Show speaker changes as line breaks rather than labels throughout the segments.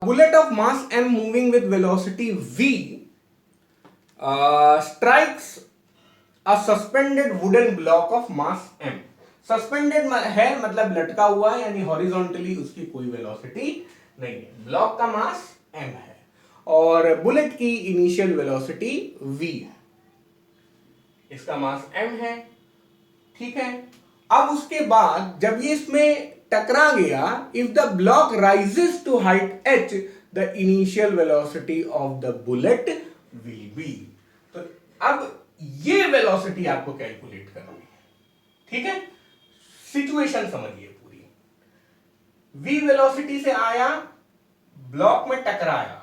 bullet of mass m moving with velocity v strikes a suspended wooden block of mass m. Suspended है मतलब लटका हुआ है, यानी हॉरिजॉन्टली उसकी कोई वेलोसिटी नहीं है. ब्लॉक का मास m है और बुलेट की इनिशियल वेलोसिटी v है. इसका मास m है. ठीक है. अब उसके बाद जब ये इसमें टकरा गया, if the block rises to height h, the initial velocity of the bullet will be. तो अब ये वेलोसिटी आपको कैलकुलेट करनी है. ठीक है. सिचुएशन समझिए पूरी. v वेलोसिटी से आया, ब्लॉक में टकराया,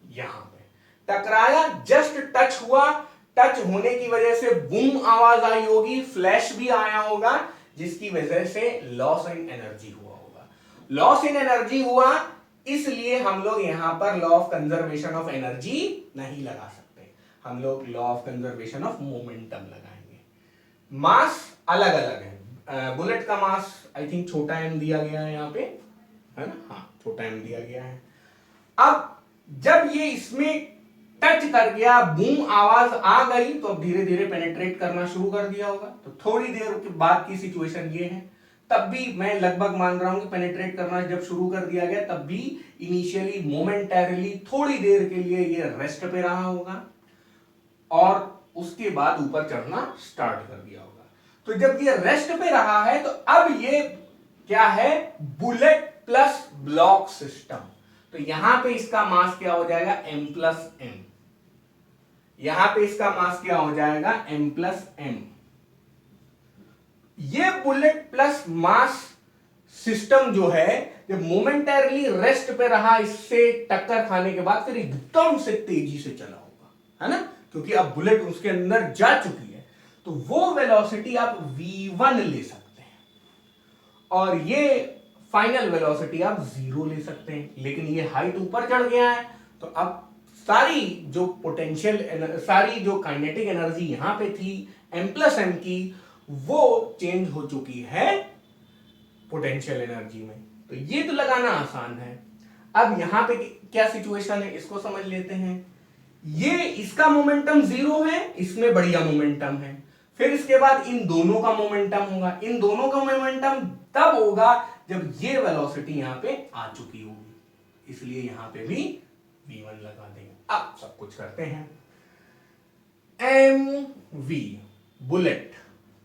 यहां पे टकराया, जस्ट टच हुआ. टच होने की वजह से बूम आवाज आई होगी, फ्लैश भी आया होगा, जिसकी वजह से लॉस इन एनर्जी हुआ होगा. लॉस इन एनर्जी हुआ, इसलिए हम लोग यहां पर law of conservation of energy नहीं लगा सकते. हम लोग law of conservation of momentum लगाएंगे. मास अलग अलग है. बुलेट का मास आई थिंक छोटा m दिया गया है यहां पे, है ना. हाँ, छोटा m दिया गया है. अब जब ये इसमें टच कर गया, बूम आवाज आ गई, तो अब धीरे धीरे पेनिट्रेट करना शुरू कर दिया होगा. तो थोड़ी देर के बाद की सिचुएशन ये है. तब भी मैं लगभग मान रहा हूं कि पेनिट्रेट करना जब शुरू कर दिया गया, तब भी इनिशियली मोमेंटरीली थोड़ी देर के लिए ये रेस्ट पे रहा होगा और उसके बाद ऊपर चढ़ना स्टार्ट कर दिया होगा. तो जब ये रेस्ट पे रहा है, तो अब ये क्या है, बुलेट प्लस ब्लॉक सिस्टम. तो यहां पे इसका मास क्या हो जाएगा, m प्लस m. यहां पे इसका मास क्या हो जाएगा, m प्लस m. ये बुलेट प्लस मास सिस्टम जो है, जब मोमेंटरली रेस्ट पे रहा, इससे टक्कर खाने के बाद फिर एकदम से तेजी से चला होगा, है ना. क्योंकि अब बुलेट उसके अंदर जा चुकी है, तो वो वेलोसिटी आप v1 ले सकते हैं और ये फाइनल वेलोसिटी आप 0 ले सकते हैं. लेकिन ये हाइट ऊपर चढ़ गया है, तो अब सारी जो पोटेंशियल, सारी जो काइनेटिक एनर्जी यहां पे थी m प्लस m की, वो चेंज हो चुकी है पोटेंशियल एनर्जी में. तो ये तो लगाना आसान है. अब यहां पे क्या सिचुएशन है, इसको समझ लेते हैं. ये इसका मोमेंटम 0 है, इसमें बढ़िया मोमेंटम है. फिर इसके बाद इन दोनों का मोमेंटम होगा. इन दोनों का मोमेंटम तब होगा जब ये वेलोसिटी यहां पे आ चुकी होगी, इसलिए यहां पे भी v1 लगा देंगे. अब सब कुछ करते हैं. mv bullet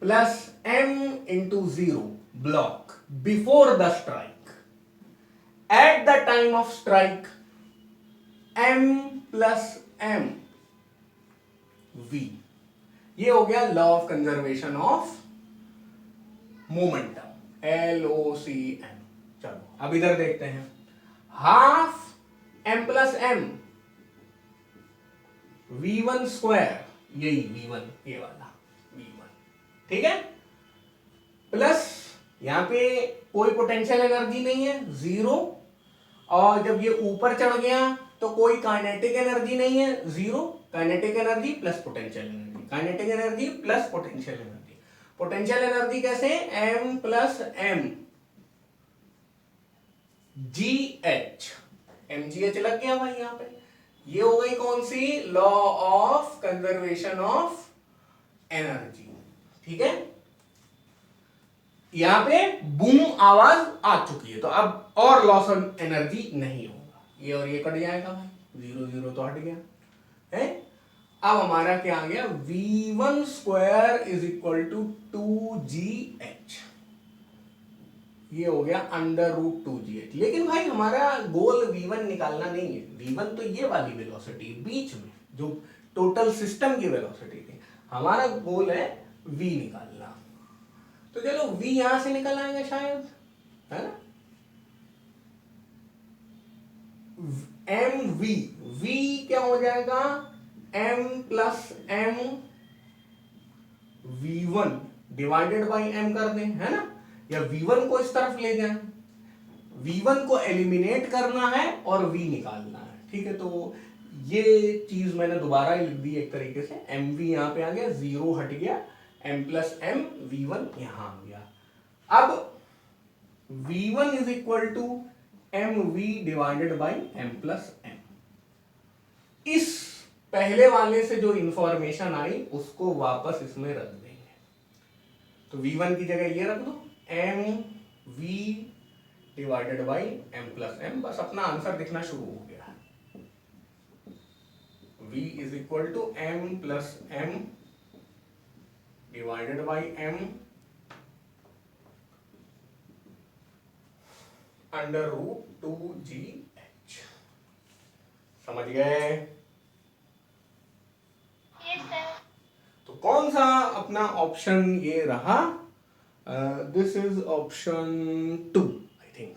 plus m into 0 block before the strike, at the time of strike m plus m v. ये हो गया law of conservation of momentum, LOCM. चलो अब इधर देखते हैं. Half m plus m v1 square, यही v1, ये वाला v1. ठीक है. प्लस यहां पे कोई पोटेंशियल एनर्जी नहीं है, 0. और जब ये ऊपर चढ़ गया तो कोई काइनेटिक एनर्जी नहीं है, 0. Kinetic energy plus potential energy, kinetic energy plus potential energy. Potential energy कैसे, m plus m gh. mgh लग गया भाई यहां पे. ये हो गई कौन सी, law of conservation of energy. ठीक है. यहां पे बूम आवाज आ चुकी है, तो अब और लॉस ऑफ एनर्जी नहीं होगा. ये और ये कट जाएगा भाई, 0 0 तो हट गया है. अब हमारा क्या आ गया, v1 square is equal to 2gh. ये हो गया अंडर रूट 2gh. लेकिन भाई हमारा गोल v1 निकालना नहीं है. v1 तो ये वाली वेलोसिटी बीच में जो टोटल सिस्टम की वेलोसिटी थी, हमारा गोल है v निकालना. तो चलो v यहां से निकल आएगा शायद, है ना. mv, v क्या हो जाएगा, m plus m v1 divided by m कर दें, है ना. या v1 को इस तरफ ले जाएं, v1 को एलिमिनेट करना है और v निकालना है. ठीक है. तो ये चीज मैंने दोबारा लिख दी एक तरीके से. mv यहां पे आ गया, 0 हट गया, m प्लस m v1 यहां आ गया. अब v1 is equal to M V divided by M plus M. इस पहले वाले से जो इंफॉर्मेशन आई उसको वापस इसमें रख देंगे। तो V1 की जगह ये रख दो M V divided by M plus M, बस अपना आंसर दिखना शुरू हो गया। V is equal to M plus M divided by M under root 2GH। समझ गए? तो कौन सा अपना ऑप्शन ये रहा? This is option 2 I think.